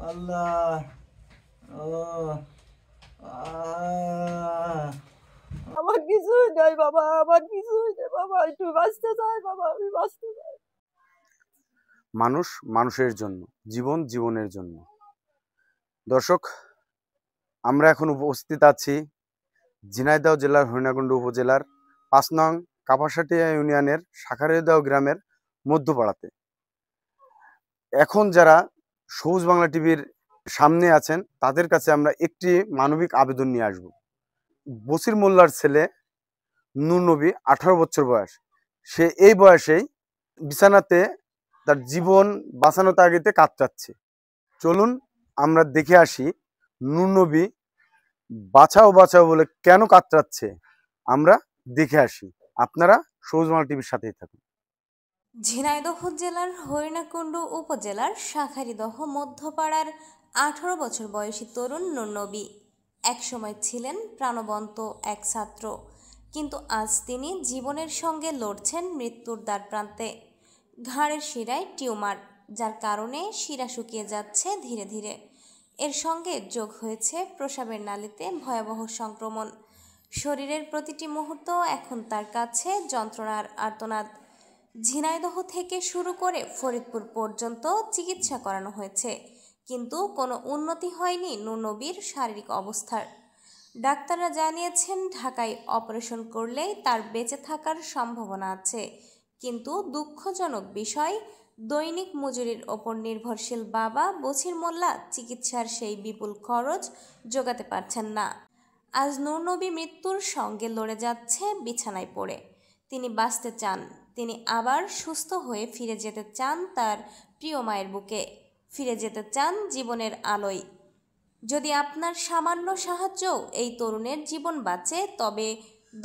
আল্লাহ। ও আহ! আমার কিছুই নাই বাবা, আমার কিছুই নেই বাবা, একটু বাঁচতে চাই বাবা, আমি বাঁচতে চাই। মানুষ মানুষের জন্য, জীবন জীবনের জন্য। দর্শক, আমরা এখন উপস্থিত আছি ঝিনাইদহ জেলার হরিণাকুণ্ড উপজেলার ৫ নং কাপাসাটিয়া ইউনিয়নের শাখারিয়াদহ গ্রামের মধ্যপাড়াতে। এখন যারা সবুজ বাংলা টিভির সামনে আছেন তাদের কাছে আমরা একটি মানবিক আবেদন নিয়ে আসব। বসির মোল্লার ছেলে নূর নবী, 18 বছর বয়স। সে এই বয়সেই বিছানাতে তার জীবন বাঁচানো তাগিদে কাতরাচ্ছে। চলুন আমরা দেখে আসি নূর নবী বাঁচাও বাঁচাও বলে কেন কাতরাচ্ছে, আমরা দেখে আসি। আপনারা সবুজ বাংলা টিভির সাথেই থাকুন। ঝিনাইদহ জেলার হরিণাকুণ্ড উপজেলার শাখারিদহ মধ্যপাড়ার 18 বছর বয়সী তরুণ নূর নবী একসময় ছিলেন প্রাণবন্ত এক ছাত্র, কিন্তু আজ তিনি জীবনের সঙ্গে লড়ছেন মৃত্যুর দ্বারপ্রান্তে। ঘাড়ের শিরায় টিউমার, যার কারণে শিরা শুকিয়ে যাচ্ছে ধীরে ধীরে। এর সঙ্গে যোগ হয়েছে প্রস্রাবের নালীতে ভয়াবহ সংক্রমণ। শরীরের প্রতিটি মুহূর্ত এখন তার কাছে যন্ত্রণার আর্তনাদ। ঝিনাইদহ থেকে শুরু করে ফরিদপুর পর্যন্ত চিকিৎসা করানো হয়েছে, কিন্তু কোনো উন্নতি হয়নি নূর নবীর শারীরিক অবস্থার। ডাক্তাররা জানিয়েছেন ঢাকায় অপারেশন করলেই তার বেঁচে থাকার সম্ভাবনা আছে, কিন্তু দুঃখজনক বিষয়, দৈনিক মজুরির ওপর নির্ভরশীল বাবা বছির মোল্লা চিকিৎসার সেই বিপুল খরচ জোগাতে পারছেন না। আজ নূর নবী মৃত্যুর সঙ্গে লড়ে যাচ্ছে বিছানায় পড়ে। তিনি বাঁচতে চান, তিনি আবার সুস্থ হয়ে ফিরে যেতে চান তার প্রিয় মায়ের বুকে, ফিরে যেতে চান জীবনের আলোয়। যদি আপনার সামান্য সাহায্যও এই তরুণের জীবন বাঁচে, তবে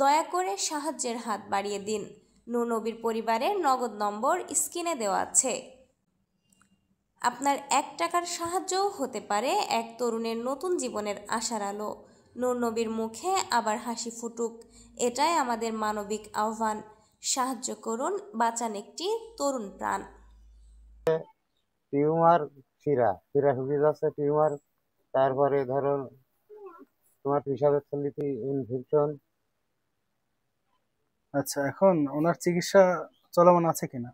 দয়া করে সাহায্যের হাত বাড়িয়ে দিন। নূর নবীর পরিবারের নগদ নম্বর স্ক্রিনে দেওয়া আছে। আপনার 1 টাকার সাহায্যও হতে পারে এক তরুণের নতুন জীবনের আশার আলো। নূর নবীর মুখে আবার হাসি ফুটুক, এটাই আমাদের মানবিক আহ্বান। সাহায্য করুন, বাঁচান একটি তরুণ প্রাণ। টিউমার, শিরা শিরা শুকিয়ে যাচ্ছে, টিউমার। তারপরে ধরো তোমার পেশাবের থলিতে ইনফেকশন। আচ্ছা, এখন ওনার চিকিৎসা চলমান আছে কিনা?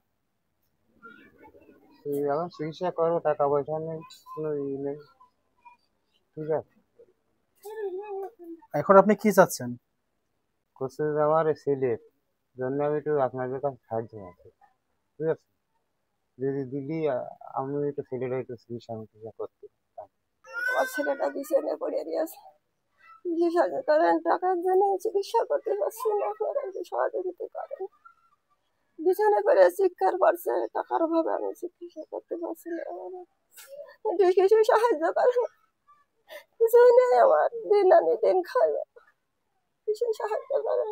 এখন চিকিৎসা করবো, টাকা পয়সা নেই, কোনো ই নেই। ঠিক আছে, এখন আপনি কি চাচ্ছেন? করছে যে আমার ছেলের জন্য আমি একটু আপনাদের কাছে সাহায্য আছে, ঠিক আছে? যদি দিলি আমি একটু ছেলেটা একটু চিকিৎসা করতে। আমার ছেলেটা বিছানায় পড়ে আছে, চিকিৎসা করেন, টাকার জন্য চিকিৎসা করতে পারছি না, আপনারা একটু সহযোগিতা করেন। বিছানায় পড়ে চিৎকার করছে, টাকার অভাবে আমি চিকিৎসা করতে পারছি না। একটু কিছু সাহায্য করেন, কিছুই নেই আমার, দিন আনি দিন খাই, কিছু সাহায্য করেন।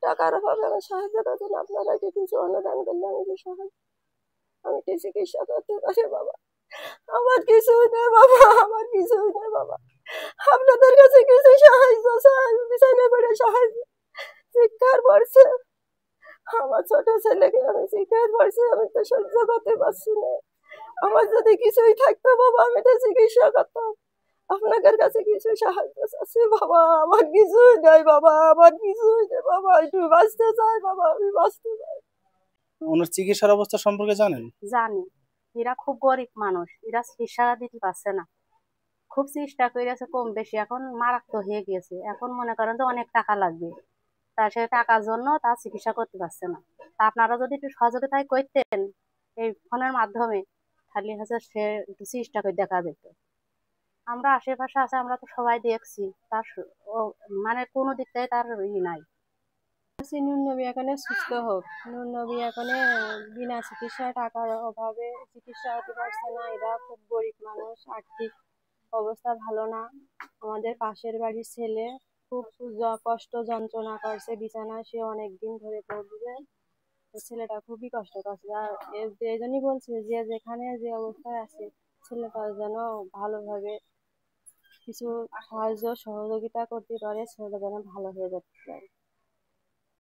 টাকার অভাবে আমি সাহায্য করছেন, আপনারা কি কিছু অনুদান করলে আমি কি সাহায্য, আমি কি চিকিৎসা করতে পারি বাবা? আমার কিছুই নেই বাবা, আমার কিছুই নেই বাবা, আপনাদের কাছে কিছু সাহায্য চাই। বিছানায় পড়ে সাহায্য, চিৎকার করছে আমার ছোট ছেলেকে, আমি চিৎকার করছি, আমি তো সহ্য করতে পারছি না। আমার যদি কিছুই থাকতো বাবা, আমি তো চিকিৎসা করতাম। আপনাদের কাছে কিছু সাহায্য চাচ্ছি বাবা, আমার কিছুই নেই বাবা, আমার কিছুই নেই বাবা, একটু বাঁচতে চাই বাবা, আমি বাঁচতে চাই। ওনার চিকিৎসার অবস্থা সম্পর্কে জানেন? জানি, এরা খুব গরিব মানুষ, এরা চিকিৎসা দিতে পারছে না। খুব চেষ্টা করেছে, কম বেশি এখন মারাত্মক হয়ে গিয়েছে। এখন মনে করেন যে অনেক টাকা লাগবে, তার সে টাকার জন্য তার চিকিৎসা করতে পারছে না। তা আপনারা যদি একটু সহযোগিতায় করতেন এই ফোনের মাধ্যমে, তাহলে হচ্ছে সে একটু চেষ্টা করে দেখা যেত। আমরা আশেপাশে আছে, আমরা তো সবাই দেখছি, তার মানে কোনো দিক থেকে তার নাই। নুন নবী এখানে সুস্থ হোক, নুন নবী এখানে বিনা চিকিৎসায় টাকার অভাবে চিকিৎসা হতে পারছে না। এরা খুব গরিব মানুষ, আর্থিক অবস্থা ভালো না। আমাদের পাশের বাড়ির ছেলে খুব কষ্ট যন্ত্রণা করছে, বিছানায় সে অনেকদিন ধরে পড়বে, ছেলেটা খুবই কষ্ট করছে। আর এই জন্যই বলছি যে যেখানে যে অবস্থায় আছে ছেলেটা যেন ভালোভাবে কিছু সাহায্য সহযোগিতা করতে পারে, ছেলেটা যেন ভালো হয়ে যেতে পারে।